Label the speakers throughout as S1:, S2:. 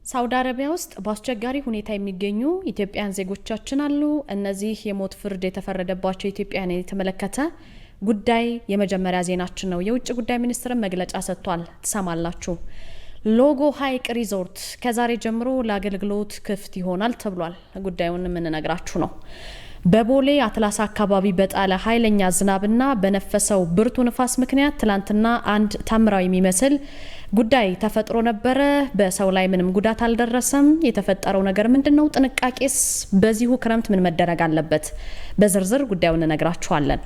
S1: ሳውዲ አረቢያ ውስጥ በአስቸጋሪ ሁኔታ የሚገኙ ኢትዮጵያውያን ዜጎቻችን አሉ። እነዚህ የሞት ፍርድ የተፈረደባቸው ኢትዮጵያውያን የተመለከተ ጉዳይ የመጀመሪያ ዜናችን ነው። የውጭ ጉዳይ ሚኒስትር መግለጫ ሰጥቷል። ትሰማላችሁ። ሎጎ ሀይቅ ሪዞርት ከዛሬ ጀምሮ ለአገልግሎት ክፍት ይሆናል ተብሏል። ጉዳዩን የምንነግራችሁ ነው። በቦሌ አትላስ አካባቢ በጣለ ኃይለኛ ዝናብና በነፈሰው ብርቱ ንፋስ ምክንያት ትላንትና አንድ ታምራዊ የሚመስል ጉዳይ ተፈጥሮ ነበረ። በሰው ላይ ምንም ጉዳት አልደረሰም። የተፈጠረው ነገር ምንድነው? ጥንቃቄስ በዚሁ ክረምት ምን መደረግ አለበት? በዝርዝር ጉዳዩን እንነግራችኋለን።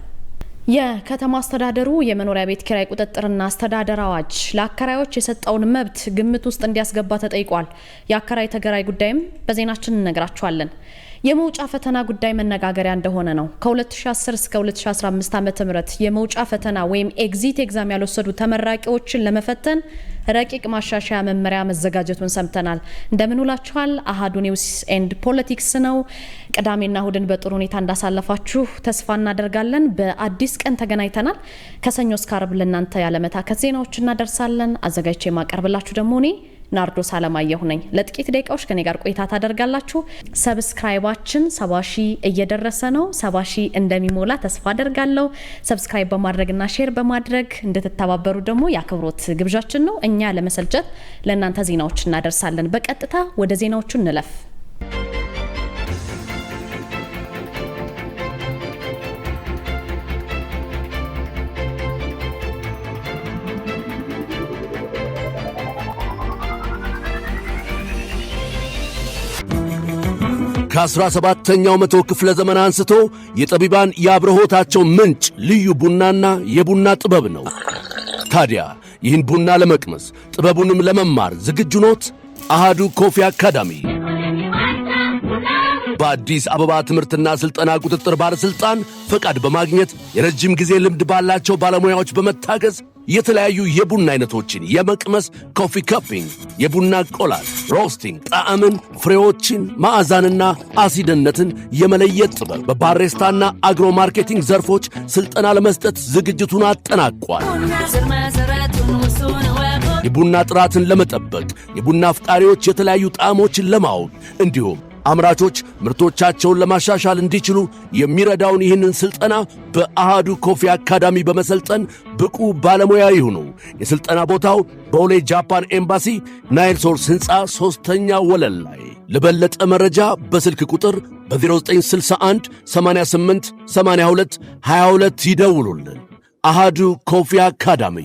S1: የከተማ አስተዳደሩ የመኖሪያ ቤት ኪራይ ቁጥጥርና አስተዳደር አዋጅ ለአከራዮች የሰጠውን መብት ግምት ውስጥ እንዲያስገባ ተጠይቋል። የአከራይ ተገራይ ጉዳይም በዜናችን እንነግራችኋለን። የመውጫ ፈተና ጉዳይ መነጋገሪያ እንደሆነ ነው። ከ2010 እስከ 2015 ዓ.ም የመውጫ ፈተና ወይም ኤግዚት ኤግዛም ያልወሰዱ ተመራቂዎችን ለመፈተን ረቂቅ ማሻሻያ መመሪያ መዘጋጀቱን ሰምተናል። እንደምን ውላችኋል? አሃዱ ኒውስ ኤንድ ፖለቲክስ ነው። ቅዳሜና እሁድን በጥሩ ሁኔታ እንዳሳለፋችሁ ተስፋ እናደርጋለን። በአዲስ ቀን ተገናኝተናል። ከሰኞ እስከ ዓርብ ለእናንተ ያለመታከት ዜናዎች እናደርሳለን። አዘጋጅቼ የማቀርብላችሁ ደግሞ እኔ ናርዶስ አለማየሁ ነኝ። ለጥቂት ደቂቃዎች ከኔ ጋር ቆይታ ታደርጋላችሁ። ሰብስክራይባችን 70 ሺህ እየደረሰ ነው። 70 ሺህ እንደሚሞላ ተስፋ አደርጋለሁ። ሰብስክራይብ በማድረግና ሼር በማድረግ እንድትተባበሩ ደግሞ የአክብሮት ግብዣችን ነው። እኛ ለመሰልቸት ለእናንተ ዜናዎች እናደርሳለን። በቀጥታ ወደ ዜናዎቹ እንለፍ።
S2: ከ17ኛው መቶ ክፍለ ዘመን አንስቶ የጠቢባን የአብርሆታቸው ምንጭ ልዩ ቡናና የቡና ጥበብ ነው። ታዲያ ይህን ቡና ለመቅመስ ጥበቡንም ለመማር ዝግጁ ኖት? አሃዱ ኮፊ አካዳሚ በአዲስ አበባ ትምህርትና ስልጠና ቁጥጥር ባለስልጣን ፈቃድ በማግኘት የረጅም ጊዜ ልምድ ባላቸው ባለሙያዎች በመታገዝ የተለያዩ የቡና አይነቶችን የመቅመስ ኮፊ ካፒንግ፣ የቡና ቆላል፣ ሮስቲንግ፣ ጣዕምን፣ ፍሬዎችን፣ ማዕዛንና አሲድነትን የመለየት ጥበብ በባሬስታና አግሮ ማርኬቲንግ ዘርፎች ስልጠና ለመስጠት ዝግጅቱን አጠናቋል። የቡና ጥራትን ለመጠበቅ የቡና አፍቃሪዎች የተለያዩ ጣዕሞችን ለማወቅ እንዲሁም አምራቾች ምርቶቻቸውን ለማሻሻል እንዲችሉ የሚረዳውን ይህንን ስልጠና በአሃዱ ኮፊ አካዳሚ በመሰልጠን ብቁ ባለሙያ ይሁኑ። የስልጠና ቦታው በቦሌ ጃፓን ኤምባሲ ናይል ሶርስ ሕንፃ 3ኛ ወለል ላይ። ለበለጠ መረጃ በስልክ ቁጥር በ0961 88 82 22 ይደውሉልን። አሃዱ ኮፊ አካዳሚ።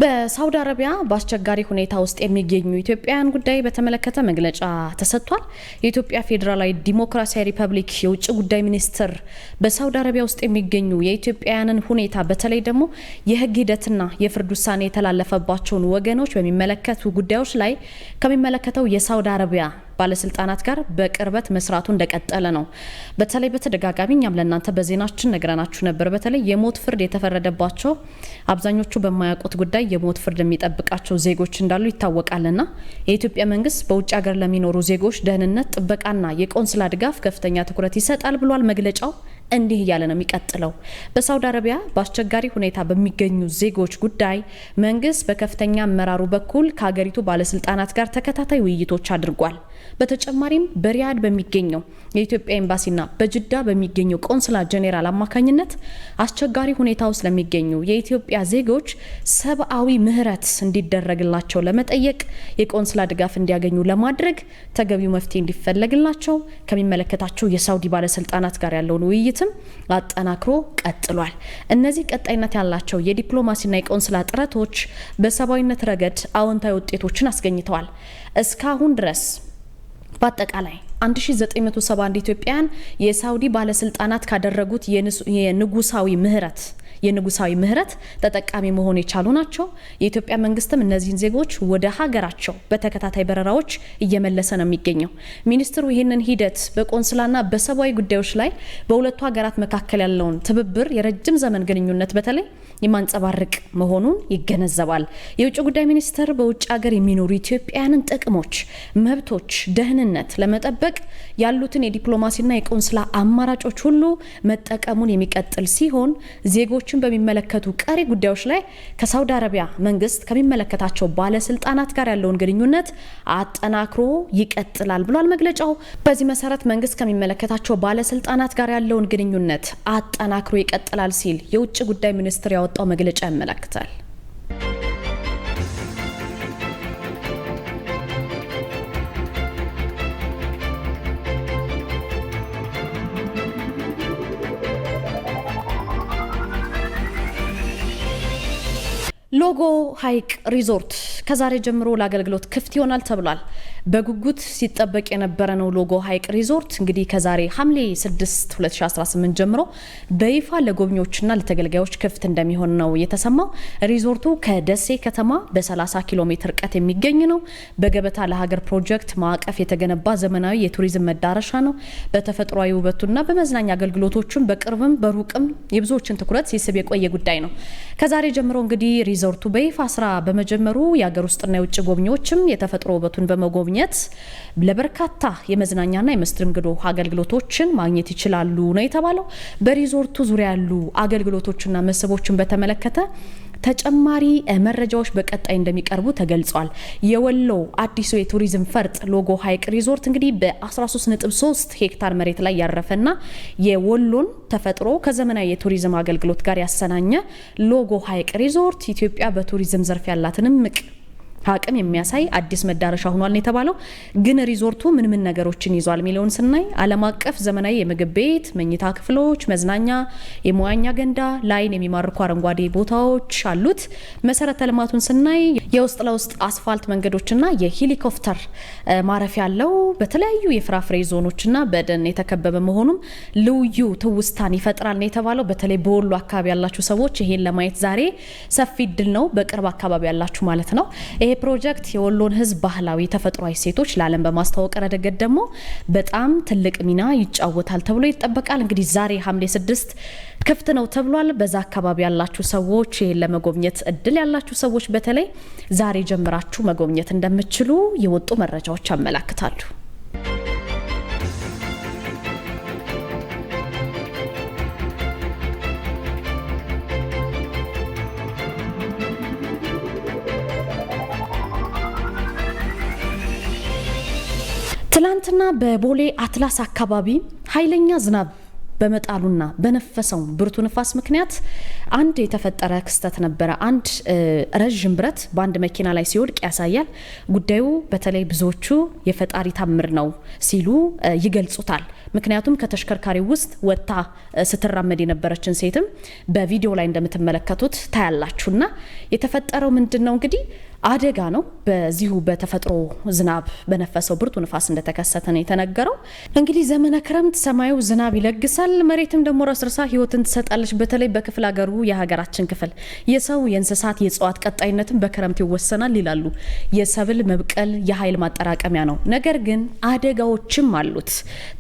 S1: በሳውዲ አረቢያ በአስቸጋሪ ሁኔታ ውስጥ የሚገኙ ኢትዮጵያውያን ጉዳይ በተመለከተ መግለጫ ተሰጥቷል። የኢትዮጵያ ፌዴራላዊ ዲሞክራሲያዊ ሪፐብሊክ የውጭ ጉዳይ ሚኒስትር በሳውዲ አረቢያ ውስጥ የሚገኙ የኢትዮጵያውያንን ሁኔታ በተለይ ደግሞ የሕግ ሂደትና የፍርድ ውሳኔ የተላለፈባቸውን ወገኖች በሚመለከቱ ጉዳዮች ላይ ከሚመለከተው የሳውዲ አረቢያ ባለስልጣናት ጋር በቅርበት መስራቱ እንደቀጠለ ነው። በተለይ በተደጋጋሚ እኛም ለእናንተ በዜናችን ነግረናችሁ ነበር። በተለይ የሞት ፍርድ የተፈረደባቸው አብዛኞቹ በማያውቁት ጉዳይ የሞት ፍርድ የሚጠብቃቸው ዜጎች እንዳሉ ይታወቃልና የኢትዮጵያ መንግስት በውጭ ሀገር ለሚኖሩ ዜጎች ደህንነት ጥበቃና የቆንስላ ድጋፍ ከፍተኛ ትኩረት ይሰጣል ብሏል። መግለጫው እንዲህ እያለ ነው የሚቀጥለው። በሳውዲ አረቢያ በአስቸጋሪ ሁኔታ በሚገኙ ዜጎች ጉዳይ መንግስት በከፍተኛ አመራሩ በኩል ከሀገሪቱ ባለስልጣናት ጋር ተከታታይ ውይይቶች አድርጓል። በተጨማሪም በሪያድ በሚገኘው የኢትዮጵያ ኤምባሲና በጅዳ በሚገኘው ቆንስላ ጄኔራል አማካኝነት አስቸጋሪ ሁኔታ ውስጥ ለሚገኙ የኢትዮጵያ ዜጎች ሰብአዊ ምህረት እንዲደረግላቸው ለመጠየቅ የቆንስላ ድጋፍ እንዲያገኙ ለማድረግ ተገቢው መፍትሄ እንዲፈለግላቸው ከሚመለከታቸው የሳውዲ ባለስልጣናት ጋር ያለውን ውይይትም አጠናክሮ ቀጥሏል። እነዚህ ቀጣይነት ያላቸው የዲፕሎማሲና የቆንስላ ጥረቶች በሰብአዊነት ረገድ አዎንታዊ ውጤቶችን አስገኝተዋል። እስካሁን ድረስ በአጠቃላይ 1971 ኢትዮጵያውያን የሳውዲ ባለስልጣናት ካደረጉት የንጉሳዊ ምህረት ተጠቃሚ መሆን የቻሉ ናቸው። የኢትዮጵያ መንግስትም እነዚህን ዜጎች ወደ ሀገራቸው በተከታታይ በረራዎች እየመለሰ ነው የሚገኘው። ሚኒስትሩ ይህንን ሂደት በቆንስላና በሰብአዊ ጉዳዮች ላይ በሁለቱ ሀገራት መካከል ያለውን ትብብር የረጅም ዘመን ግንኙነት በተለይ የማንጸባረቅ መሆኑን ይገነዘባል። የውጭ ጉዳይ ሚኒስቴር በውጭ ሀገር የሚኖሩ ኢትዮጵያውያንን ጥቅሞች፣ መብቶች፣ ደህንነት ለመጠበቅ ያሉትን የዲፕሎማሲና የቆንስላ አማራጮች ሁሉ መጠቀሙን የሚቀጥል ሲሆን ዜጎችን በሚመለከቱ ቀሪ ጉዳዮች ላይ ከሳውዲ አረቢያ መንግስት ከሚመለከታቸው ባለስልጣናት ጋር ያለውን ግንኙነት አጠናክሮ ይቀጥላል ብሏል መግለጫው። በዚህ መሰረት መንግስት ከሚመለከታቸው ባለስልጣናት ጋር ያለውን ግንኙነት አጠናክሮ ይቀጥላል ሲል የውጭ ጉዳይ ሚኒስቴር ያወጣው መግለጫ ያመለክታል። ሎጎ ሐይቅ ሪዞርት ከዛሬ ጀምሮ ለአገልግሎት ክፍት ይሆናል ተብሏል። በጉጉት ሲጠበቅ የነበረ ነው። ሎጎ ሐይቅ ሪዞርት እንግዲህ ከዛሬ ሐምሌ 6 2018 ጀምሮ በይፋ ለጎብኚዎችና ለተገልጋዮች ክፍት እንደሚሆን ነው የተሰማው። ሪዞርቱ ከደሴ ከተማ በ30 ኪሎ ሜትር ርቀት የሚገኝ ነው። በገበታ ለሀገር ፕሮጀክት ማዕቀፍ የተገነባ ዘመናዊ የቱሪዝም መዳረሻ ነው። በተፈጥሯዊ ውበቱና በመዝናኛ አገልግሎቶቹም በቅርብም በሩቅም የብዙዎችን ትኩረት ሲስብ የቆየ ጉዳይ ነው። ከዛሬ ጀምሮ እንግዲህ ሪዞርቱ በይፋ ስራ በመጀመሩ የሀገር ውስጥና የውጭ ጎብኚዎችም የተፈጥሮ ውበቱን በመጎብኘት ለበርካታ የመዝናኛና የመስተንግዶ አገልግሎቶችን ማግኘት ይችላሉ ነው የተባለው። በሪዞርቱ ዙሪያ ያሉ አገልግሎቶችና መስህቦችን በተመለከተ ተጨማሪ መረጃዎች በቀጣይ እንደሚቀርቡ ተገልጿል። የወሎ አዲሱ የቱሪዝም ፈርጥ ሎጎ ሐይቅ ሪዞርት እንግዲህ በ13.3 ሄክታር መሬት ላይ ያረፈና የወሎን ተፈጥሮ ከዘመናዊ የቱሪዝም አገልግሎት ጋር ያሰናኘ ሎጎ ሐይቅ ሪዞርት ኢትዮጵያ በቱሪዝም ዘርፍ ያላትን እምቅ አቅም የሚያሳይ አዲስ መዳረሻ ሆኗል ነው የተባለው። ግን ሪዞርቱ ምን ነገሮችን ይዟል የሚለውን ስናይ ዓለም አቀፍ ዘመናዊ የምግብ ቤት፣ መኝታ ክፍሎች፣ መዝናኛ፣ የመዋኛ ገንዳ፣ ላይን የሚማርኩ አረንጓዴ ቦታዎች አሉት። መሰረተ ልማቱን ስናይ የውስጥ ለውስጥ አስፋልት መንገዶችና የሄሊኮፕተር ማረፊያ ያለው በተለያዩ የፍራፍሬ ዞኖችና በደን የተከበበ መሆኑም ልዩ ትውስታን ይፈጥራል ነው የተባለው። በተለይ በወሎ አካባቢ ያላችሁ ሰዎች ይሄን ለማየት ዛሬ ሰፊ እድል ነው፣ በቅርብ አካባቢ ያላችሁ ማለት ነው። ይሄ ፕሮጀክት የወሎን ሕዝብ ባህላዊ ተፈጥሯዊ ሴቶች ለዓለም በማስተዋወቅ ረገድ ደግሞ በጣም ትልቅ ሚና ይጫወታል ተብሎ ይጠበቃል። እንግዲህ ዛሬ ሐምሌ 6 ክፍት ነው ተብሏል። በዛ አካባቢ ያላችሁ ሰዎች ይሄን ለመጎብኘት እድል ያላችሁ ሰዎች በተለይ ዛሬ ጀምራችሁ መጎብኘት እንደምትችሉ የወጡ መረጃዎች ያመለክታሉ። ትላንትና በቦሌ አትላስ አካባቢ ኃይለኛ ዝናብ በመጣሉና በነፈሰው ብርቱ ንፋስ ምክንያት አንድ የተፈጠረ ክስተት ነበረ። አንድ ረዥም ብረት በአንድ መኪና ላይ ሲወድቅ ያሳያል። ጉዳዩ በተለይ ብዙዎቹ የፈጣሪ ታምር ነው ሲሉ ይገልጹታል። ምክንያቱም ከተሽከርካሪው ውስጥ ወጥታ ስትራመድ የነበረችን ሴትም በቪዲዮ ላይ እንደምትመለከቱት ታያላችሁና የተፈጠረው ምንድነው እንግዲህ አደጋ ነው። በዚሁ በተፈጥሮ ዝናብ በነፈሰው ብርቱ ንፋስ እንደተከሰተ ነው የተነገረው። እንግዲህ ዘመነ ክረምት ሰማዩ ዝናብ ይለግሳል፣ መሬትም ደግሞ ረስርሳ ህይወትን ትሰጣለች። በተለይ በክፍለ ሀገሩ የሀገራችን ክፍል የሰው የእንስሳት የእጽዋት ቀጣይነትን በክረምት ይወሰናል ይላሉ። የሰብል መብቀል የኃይል ማጠራቀሚያ ነው። ነገር ግን አደጋዎችም አሉት።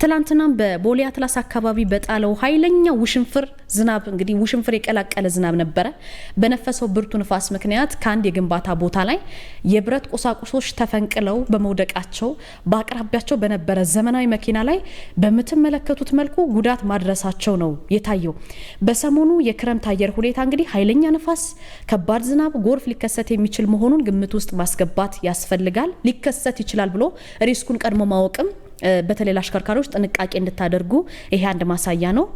S1: ትላንትናም በቦሌ አትላስ አካባቢ በጣለው ኃይለኛ ውሽንፍር ዝናብ እንግዲህ ውሽንፍር የቀላቀለ ዝናብ ነበረ። በነፈሰው ብርቱ ንፋስ ምክንያት ከአንድ የግንባታ ቦታ ላይ የብረት ቁሳቁሶች ተፈንቅለው በመውደቃቸው በአቅራቢያቸው በነበረ ዘመናዊ መኪና ላይ በምትመለከቱት መልኩ ጉዳት ማድረሳቸው ነው የታየው። በሰሞኑ የክረምት አየር ሁኔታ እንግዲህ ኃይለኛ ንፋስ፣ ከባድ ዝናብ፣ ጎርፍ ሊከሰት የሚችል መሆኑን ግምት ውስጥ ማስገባት ያስፈልጋል። ሊከሰት ይችላል ብሎ ሪስኩን ቀድሞ ማወቅም በተለይ አሽከርካሪዎች ጥንቃቄ እንድታደርጉ ይሄ አንድ ማሳያ ነው።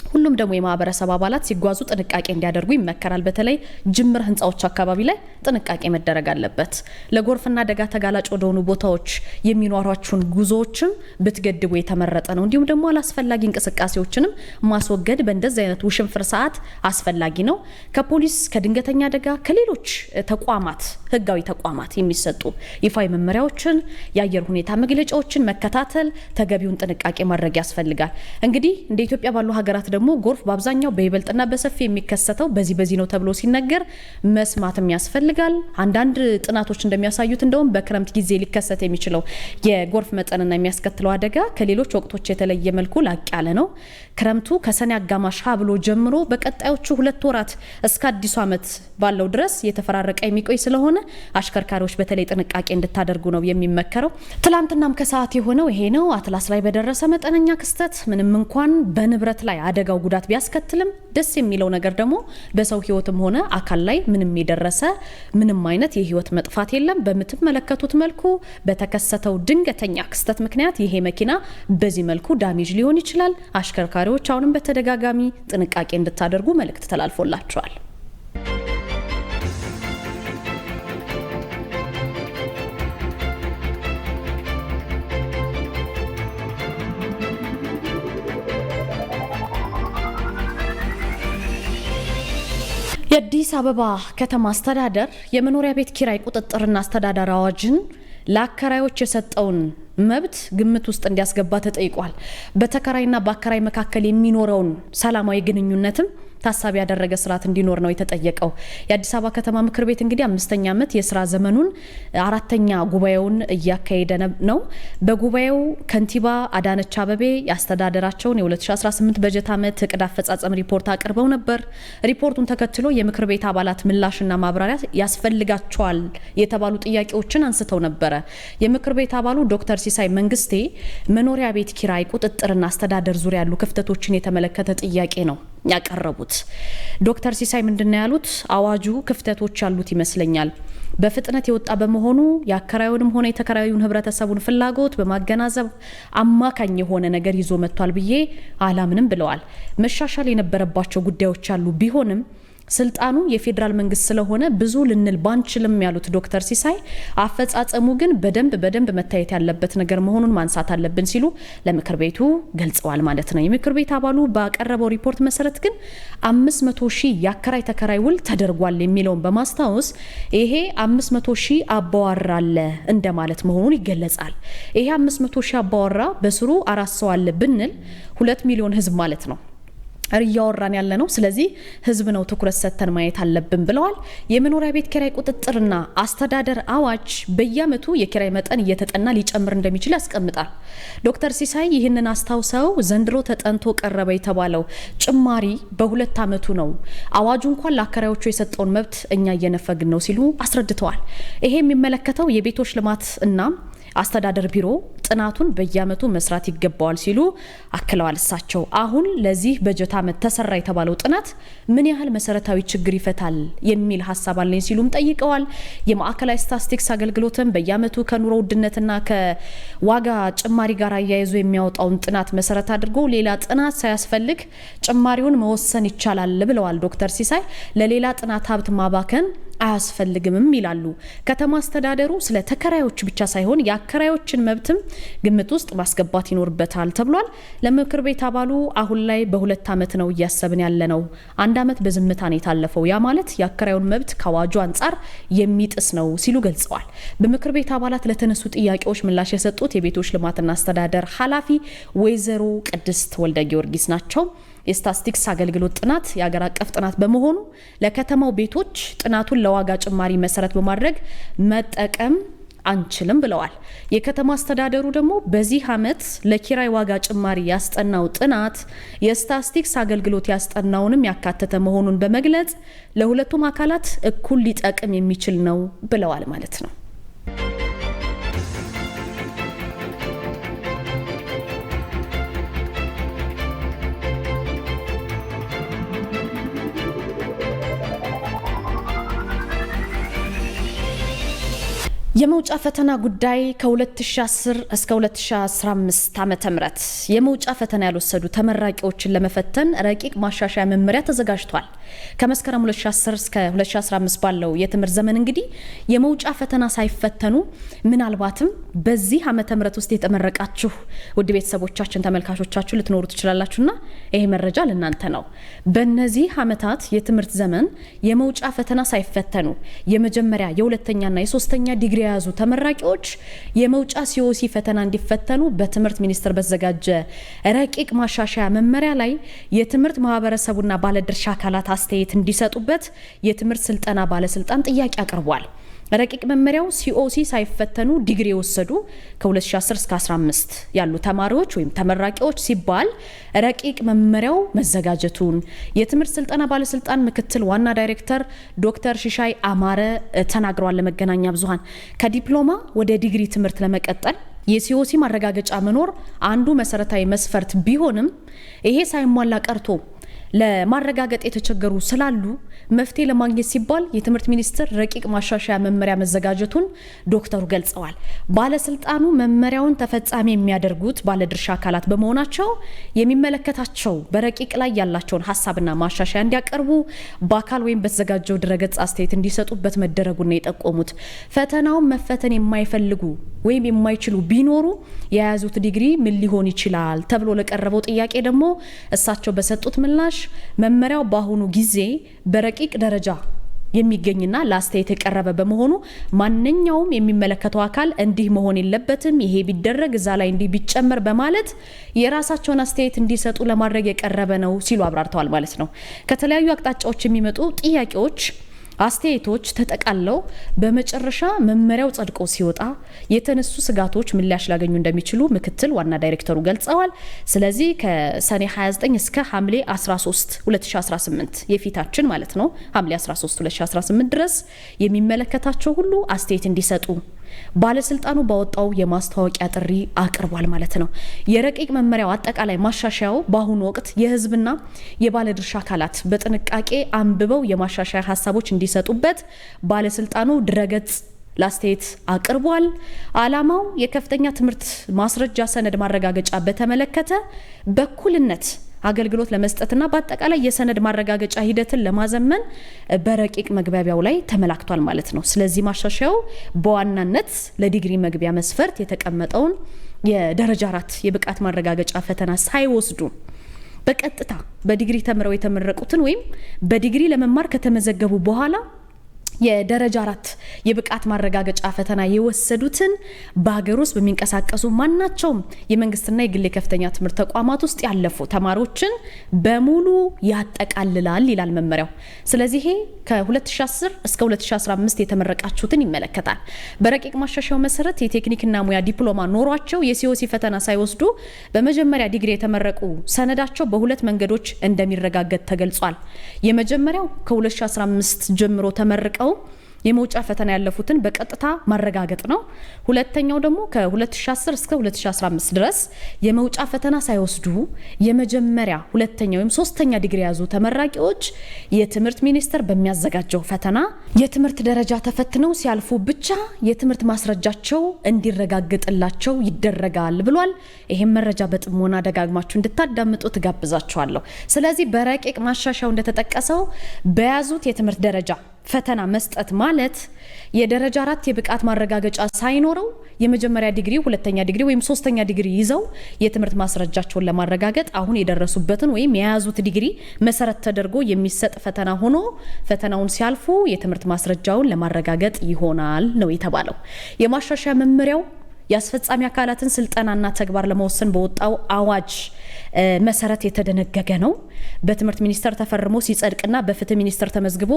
S1: ሁሉም ደግሞ የማህበረሰብ አባላት ሲጓዙ ጥንቃቄ እንዲያደርጉ ይመከራል። በተለይ ጅምር ህንጻዎች አካባቢ ላይ ጥንቃቄ መደረግ አለበት። ለጎርፍና አደጋ ተጋላጭ ወደሆኑ ቦታዎች የሚኖሯችሁን ጉዞዎችም ብትገድቡ የተመረጠ ነው። እንዲሁም ደግሞ አላስፈላጊ እንቅስቃሴዎችንም ማስወገድ በእንደዚህ አይነት ውሽንፍር ሰዓት አስፈላጊ ነው። ከፖሊስ ከድንገተኛ አደጋ ከሌሎች ተቋማት ህጋዊ ተቋማት የሚሰጡ ይፋዊ መመሪያዎችን የአየር ሁኔታ መግለጫዎችን መከታተል ተገቢውን ጥንቃቄ ማድረግ ያስፈልጋል። እንግዲህ እንደ ኢትዮጵያ ባሉ ሀገራት ደግሞ ጎርፍ በአብዛኛው በይበልጥና በሰፊ የሚከሰተው በዚህ ነው ተብሎ ሲነገር መስማትም ያስፈልጋል። አንዳንድ ጥናቶች እንደሚያሳዩት እንደውም በክረምት ጊዜ ሊከሰት የሚችለው የጎርፍ መጠንና የሚያስከትለው አደጋ ከሌሎች ወቅቶች የተለየ መልኩ ላቅ ያለ ነው። ክረምቱ ከሰኔ አጋማሽ ብሎ ጀምሮ በቀጣዮቹ 2 ወራት እስከ አዲሱ ዓመት ባለው ድረስ የተፈራረቀ የሚቆይ ስለሆነ አሽከርካሪዎች በተለይ ጥንቃቄ እንድታደርጉ ነው የሚመከረው። ትላንትናም ከሰዓት የሆነው ይሄ ነው። አትላስ ላይ በደረሰ መጠነኛ ክስተት ምንም እንኳን በንብረት ላይ አደጋው ጉዳት ቢያስከትልም ደስ የሚለው ነገር ደግሞ በሰው ህይወትም ሆነ አካል ላይ ምንም አይነት የህይወት መጥፋት የለም። በምትመለከቱት መልኩ በተከሰተው ድንገተኛ ክስተት ምክንያት ይሄ መኪና በዚህ መልኩ ዳሜጅ ሊሆን ይችላል። አሽከርካሪዎች አሁንም በተደጋጋሚ ጥንቃቄ እንድታደርጉ መልእክት ተላልፎላቸዋል። የአዲስ አበባ ከተማ አስተዳደር የመኖሪያ ቤት ኪራይ ቁጥጥርና አስተዳደር አዋጅን ለአከራዮች የሰጠውን መብት ግምት ውስጥ እንዲያስገባ ተጠይቋል። በተከራይና በአከራይ መካከል የሚኖረውን ሰላማዊ ግንኙነትም ታሳቢ ያደረገ ስርዓት እንዲኖር ነው የተጠየቀው። የአዲስ አበባ ከተማ ምክር ቤት እንግዲህ 5ኛ ዓመት የስራ ዘመኑን 4ኛ ጉባኤውን እያካሄደ ነው። በጉባኤው ከንቲባ አዳነች አቤቤ ያስተዳደራቸውን የ2018 በጀት ዓመት እቅድ አፈጻጸም ሪፖርት አቅርበው ነበር። ሪፖርቱን ተከትሎ የምክር ቤት አባላት ምላሽና ማብራሪያ ያስፈልጋቸዋል የተባሉ ጥያቄዎችን አንስተው ነበረ። የምክር ቤት አባሉ ዶክተር ሲሳይ መንግስቴ መኖሪያ ቤት ኪራይ ቁጥጥርና አስተዳደር ዙሪያ ያሉ ክፍተቶችን የተመለከተ ጥያቄ ነው ያቀረቡት። ዶክተር ሲሳይ ምንድነው ያሉት? አዋጁ ክፍተቶች ያሉት ይመስለኛል። በፍጥነት የወጣ በመሆኑ የአከራዩንም ሆነ የተከራዩን ህብረተሰቡን ፍላጎት በማገናዘብ አማካኝ የሆነ ነገር ይዞ መጥቷል ብዬ አላምንም ብለዋል። መሻሻል የነበረባቸው ጉዳዮች አሉ ቢሆንም ስልጣኑ የፌዴራል መንግስት ስለሆነ ብዙ ልንል ባንችልም ያሉት ዶክተር ሲሳይ አፈጻጸሙ ግን በደንብ መታየት ያለበት ነገር መሆኑን ማንሳት አለብን ሲሉ ለምክር ቤቱ ገልጸዋል ማለት ነው። የምክር ቤት አባሉ ባቀረበው ሪፖርት መሰረት ግን 500,000 የአከራይ ተከራይ ውል ተደርጓል የሚለውን በማስታወስ ይሄ 500,000 አባወራ አለ እንደማለት መሆኑን ይገለጻል። ይሄ 500,000 አባወራ በስሩ 4 ሰው አለ ብንል 2 ሚሊዮን ህዝብ ማለት ነው እያወራን ያለ ነው። ስለዚህ ህዝብ ነው ትኩረት ሰጥተን ማየት አለብን ብለዋል። የመኖሪያ ቤት ኪራይ ቁጥጥርና አስተዳደር አዋጅ በየአመቱ የኪራይ መጠን እየተጠና ሊጨምር እንደሚችል ያስቀምጣል። ዶክተር ሲሳይ ይህንን አስታውሰው ዘንድሮ ተጠንቶ ቀረበ የተባለው ጭማሪ በ2 አመቱ ነው። አዋጁ እንኳን ለአከራዮቹ የሰጠውን መብት እኛ እየነፈግን ነው ሲሉ አስረድተዋል። ይሄ የሚመለከተው የቤቶች ልማት እና አስተዳደር ቢሮ ጥናቱን በየአመቱ መስራት ይገባዋል ሲሉ አክለዋል። እሳቸው አሁን ለዚህ በጀት አመት ተሰራ የተባለው ጥናት ምን ያህል መሰረታዊ ችግር ይፈታል የሚል ሀሳብ አለኝ ሲሉም ጠይቀዋል። የማዕከላዊ ስታቲስቲክስ አገልግሎትም በየአመቱ ከኑሮ ውድነትና ከዋጋ ጭማሪ ጋር አያይዞ የሚያወጣውን ጥናት መሰረት አድርጎ ሌላ ጥናት ሳያስፈልግ ጭማሪውን መወሰን ይቻላል ብለዋል ዶክተር ሲሳይ። ለሌላ ጥናት ሀብት ማባከን አያስፈልግምም ይላሉ። ከተማ አስተዳደሩ ስለ ተከራዮች ብቻ ሳይሆን የአከራዮችን መብትም ግምት ውስጥ ማስገባት ይኖርበታል ተብሏል። ለምክር ቤት አባሉ አሁን ላይ በ2 አመት ነው እያሰብን ያለ ነው። 1 አመት በዝምታ ነው የታለፈው። ያ ማለት የአከራዩን መብት ከአዋጁ አንጻር የሚጥስ ነው ሲሉ ገልጸዋል። በምክር ቤት አባላት ለተነሱ ጥያቄዎች ምላሽ የሰጡት የቤቶች ልማትና አስተዳደር ኃላፊ ወይዘሮ ቅድስት ወልደ ጊዮርጊስ ናቸው። የስታቲስቲክስ አገልግሎት ጥናት የሀገር አቀፍ ጥናት በመሆኑ ለከተማው ቤቶች ጥናቱን ለዋጋ ጭማሪ መሰረት በማድረግ መጠቀም አንችልም ብለዋል። የከተማ አስተዳደሩ ደግሞ በዚህ አመት ለኪራይ ዋጋ ጭማሪ ያስጠናው ጥናት የስታቲስቲክስ አገልግሎት ያስጠናውንም ያካተተ መሆኑን በመግለጽ ለሁለቱም አካላት እኩል ሊጠቅም የሚችል ነው ብለዋል ማለት ነው። የመውጫ ፈተና ጉዳይ ከ2010 እስከ 2015 ዓመተ ምህረት የመውጫ ፈተና ያልወሰዱ ተመራቂዎችን ለመፈተን ረቂቅ ማሻሻያ መመሪያ ተዘጋጅቷል። ከመስከረም 2010 እስከ 2015 ባለው የትምህርት ዘመን እንግዲህ የመውጫ ፈተና ሳይፈተኑ ምናልባትም በዚህ ዓመተ ምህረት ውስጥ የተመረቃችሁ ውድ ቤተሰቦቻችን ተመልካቾቻችሁ ልትኖሩ ትችላላችሁና ይሄ መረጃ ለእናንተ ነው። በእነዚህ ዓመታት የትምህርት ዘመን የመውጫ ፈተና ሳይፈተኑ የመጀመሪያ የሁለተኛና የሶስተኛ ዲግሪ የያዙ ተመራቂዎች የመውጫ ሲኦሲ ፈተና እንዲፈተኑ በትምህርት ሚኒስቴር በተዘጋጀ ረቂቅ ማሻሻያ መመሪያ ላይ የትምህርት ማህበረሰቡና ባለድርሻ አካላት አስተያየት እንዲሰጡበት የትምህርት ስልጠና ባለስልጣን ጥያቄ አቅርቧል። ረቂቅ መመሪያው ሲኦሲ ሳይፈተኑ ዲግሪ የወሰዱ ከ2010 እስከ 15 ያሉ ተማሪዎች ወይም ተመራቂዎች ሲባል ረቂቅ መመሪያው መዘጋጀቱን የትምህርት ስልጠና ባለስልጣን ምክትል ዋና ዳይሬክተር ዶክተር ሽሻይ አማረ ተናግረዋል። ለመገናኛ ብዙሃን ከዲፕሎማ ወደ ዲግሪ ትምህርት ለመቀጠል የሲኦሲ ማረጋገጫ መኖር አንዱ መሰረታዊ መስፈርት ቢሆንም ይሄ ሳይሟላ ቀርቶ ለማረጋገጥ የተቸገሩ ስላሉ መፍትሄ ለማግኘት ሲባል የትምህርት ሚኒስቴር ረቂቅ ማሻሻያ መመሪያ መዘጋጀቱን ዶክተሩ ገልጸዋል። ባለስልጣኑ መመሪያውን ተፈጻሚ የሚያደርጉት ባለድርሻ አካላት በመሆናቸው የሚመለከታቸው በረቂቅ ላይ ያላቸውን ሀሳብና ማሻሻያ እንዲያቀርቡ በአካል ወይም በተዘጋጀው ድረገጽ አስተያየት እንዲሰጡበት መደረጉን የጠቆሙት ፈተናውን መፈተን የማይፈልጉ ወይም የማይችሉ ቢኖሩ የያዙት ዲግሪ ምን ሊሆን ይችላል ተብሎ ለቀረበው ጥያቄ ደግሞ እሳቸው በሰጡት ምላሽ መመሪያው በአሁኑ ጊዜ በረቂቅ ደረጃ የሚገኝና ለአስተያየት የቀረበ በመሆኑ ማንኛውም የሚመለከተው አካል እንዲህ መሆን የለበትም፣ ይሄ ቢደረግ እዛ ላይ እንዲህ ቢጨመር በማለት የራሳቸውን አስተያየት እንዲሰጡ ለማድረግ የቀረበ ነው ሲሉ አብራርተዋል ማለት ነው። ከተለያዩ አቅጣጫዎች የሚመጡ ጥያቄዎች አስተያየቶች ተጠቃለው በመጨረሻ መመሪያው ጸድቆ ሲወጣ የተነሱ ስጋቶች ምላሽ ሊያገኙ እንደሚችሉ ምክትል ዋና ዳይሬክተሩ ገልጸዋል። ስለዚህ ከሰኔ 29 እስከ ሐምሌ 13 2018 የፊታችን ማለት ነው ሐምሌ 13 2018 ድረስ የሚመለከታቸው ሁሉ አስተያየት እንዲሰጡ ባለስልጣኑ ባወጣው የማስታወቂያ ጥሪ አቅርቧል ማለት ነው። የረቂቅ መመሪያው አጠቃላይ ማሻሻያው በአሁኑ ወቅት የህዝብና የባለድርሻ አካላት በጥንቃቄ አንብበው የማሻሻያ ሀሳቦች እንዲሰጡበት ባለስልጣኑ ድረገጽ ላስተያየት አቅርቧል። ዓላማው የከፍተኛ ትምህርት ማስረጃ ሰነድ ማረጋገጫ በተመለከተ በኩልነት አገልግሎት ለመስጠትና በአጠቃላይ የሰነድ ማረጋገጫ ሂደትን ለማዘመን በረቂቅ መግቢያው ላይ ተመላክቷል ማለት ነው። ስለዚህ ማሻሻያው በዋናነት ለዲግሪ መግቢያ መስፈርት የተቀመጠውን የደረጃ 4 የብቃት ማረጋገጫ ፈተና ሳይወስዱ በቀጥታ በዲግሪ ተምረው የተመረቁትን ወይም በዲግሪ ለመማር ከተመዘገቡ በኋላ የደረጃ 4 የብቃት ማረጋገጫ ፈተና የወሰዱትን በሀገር ውስጥ በሚንቀሳቀሱ ማናቸውም የመንግስትና የግል ከፍተኛ ትምህርት ተቋማት ውስጥ ያለፉ ተማሪዎችን በሙሉ ያጠቃልላል ይላል መመሪያው። ስለዚህ ከ2010 እስከ 2015 የተመረቃችሁትን ይመለከታል። በረቂቅ ማሻሻያው መሰረት የቴክኒክና ሙያ ዲፕሎማ ኖሯቸው የሲኦሲ ፈተና ሳይወስዱ በመጀመሪያ ዲግሪ የተመረቁ ሰነዳቸው በሁለት መንገዶች እንደሚረጋገጥ ተገልጿል። የመጀመሪያው ከ2015 ጀምሮ ተመርቀው የመውጫ ፈተና ያለፉትን በቀጥታ ማረጋገጥ ነው። ሁለተኛው ደግሞ ከ2010 እስከ 2015 ድረስ የመውጫ ፈተና ሳይወስዱ የመጀመሪያ ሁለተኛ ወይም ሶስተኛ ዲግሪ ያዙ ተመራቂዎች የትምህርት ሚኒስቴር በሚያዘጋጀው ፈተና የትምህርት ደረጃ ተፈትነው ሲያልፉ ብቻ የትምህርት ማስረጃቸው እንዲረጋገጥላቸው ይደረጋል ብሏል። ይሄን መረጃ በጥሞና ደጋግማችሁ እንድታዳምጡ ትጋብዛችኋለሁ። ስለዚህ በረቂቅ ማሻሻያው እንደተጠቀሰው በያዙት የትምህርት ደረጃ ፈተና መስጠት ማለት የደረጃ 4 የብቃት ማረጋገጫ ሳይኖረው የመጀመሪያ ዲግሪ፣ ሁለተኛ ዲግሪ ወይም ሶስተኛ ዲግሪ ይዘው የትምህርት ማስረጃቸውን ለማረጋገጥ አሁን የደረሱበትን ወይም የያዙት ዲግሪ መሰረት ተደርጎ የሚሰጥ ፈተና ሆኖ ፈተናውን ሲያልፉ የትምህርት ማስረጃውን ለማረጋገጥ ይሆናል ነው የተባለው። የማሻሻያ መመሪያው የአስፈጻሚ አካላትን ስልጠናና ተግባር ለመወሰን በወጣው አዋጅ መሰረት የተደነገገ ነው። በትምህርት ሚኒስቴር ተፈርሞ ሲጸድቅና በፍትህ ሚኒስቴር ተመዝግቦ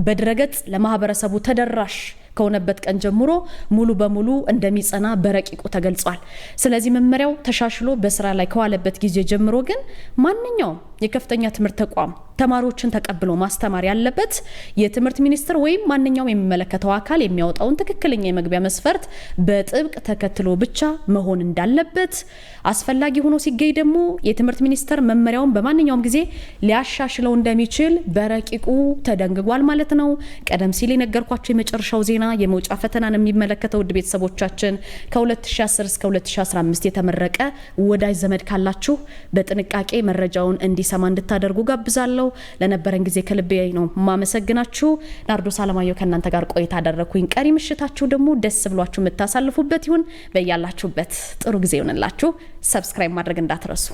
S1: በድረገጽ ለማህበረሰቡ ተደራሽ ከሆነበት ቀን ጀምሮ ሙሉ በሙሉ እንደሚጸና በረቂቁ ተገልጿል። ስለዚህ መመሪያው ተሻሽሎ በስራ ላይ ከዋለበት ጊዜ ጀምሮ ግን ማንኛውም የከፍተኛ ትምህርት ተቋም ተማሪዎችን ተቀብሎ ማስተማር ያለበት የትምህርት ሚኒስቴር ወይም ማንኛውም የሚመለከተው አካል የሚያወጣውን ትክክለኛ የመግቢያ መስፈርት በጥብቅ ተከትሎ ብቻ መሆን እንዳለበት፣ አስፈላጊ ሆኖ ሲገኝ ደግሞ የትምህርት ሚኒስቴር መመሪያውን በማንኛውም ጊዜ ሊያሻሽለው እንደሚችል በረቂቁ ተደንግጓል ማለት ነው። ቀደም ሲል የነገርኳቸው የመጨረሻው ዜና የመውጫ ፈተናን የሚመለከተው ውድ ቤተሰቦቻችን ከ2010 እስከ 2015 የተመረቀ ወዳጅ ዘመድ ካላችሁ በጥንቃቄ መረጃውን እንዲሰማ እንድታደርጉ ጋብዛለሁ። ለነበረን ጊዜ ከልቤ ነው ማመሰግናችሁ። ናርዶስ አለማየሁ ከእናንተ ጋር ቆይታ አደረኩኝ። ቀሪ ምሽታችሁ ደግሞ ደስ ብሏችሁ የምታሳልፉበት ይሁን። በያላችሁበት ጥሩ ጊዜ ይሁንላችሁ። ሰብስክራይብ ማድረግ እንዳትረሱ።